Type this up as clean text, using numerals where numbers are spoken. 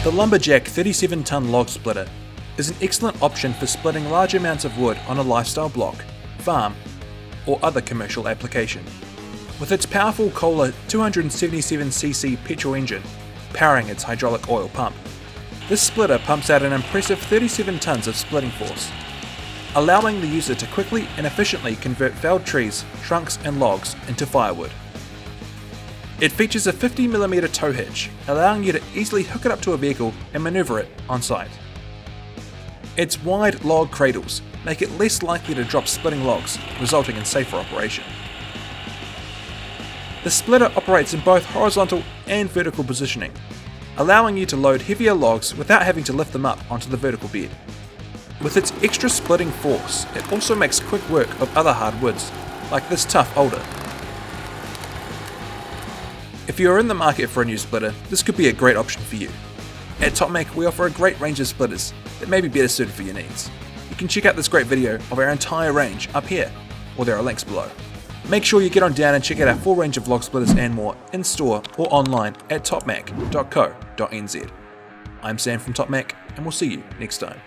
The Lumberjack 37-ton log splitter is an excellent option for splitting large amounts of wood on a lifestyle block, farm, or other commercial application. With its powerful Kohler 277cc petrol engine powering its hydraulic oil pump, this splitter pumps out an impressive 37 tons of splitting force, allowing the user to quickly and efficiently convert felled trees, trunks and logs into firewood. It features a 50mm tow hitch, allowing you to easily hook it up to a vehicle and maneuver it on site. Its wide log cradles make it less likely to drop splitting logs, resulting in safer operation. The splitter operates in both horizontal and vertical positioning, allowing you to load heavier logs without having to lift them up onto the vertical bed. With its extra splitting force, it also makes quick work of other hard woods, like this tough alder. If you are in the market for a new splitter, this could be a great option for you. At TopmaQ, we offer a great range of splitters that may be better suited for your needs. You can check out this great video of our entire range up here, or there are links below. Make sure you get on down and check out our full range of log splitters and more in store or online at topmac.co.nz. I'm Sam from TopmaQ, and we'll see you next time.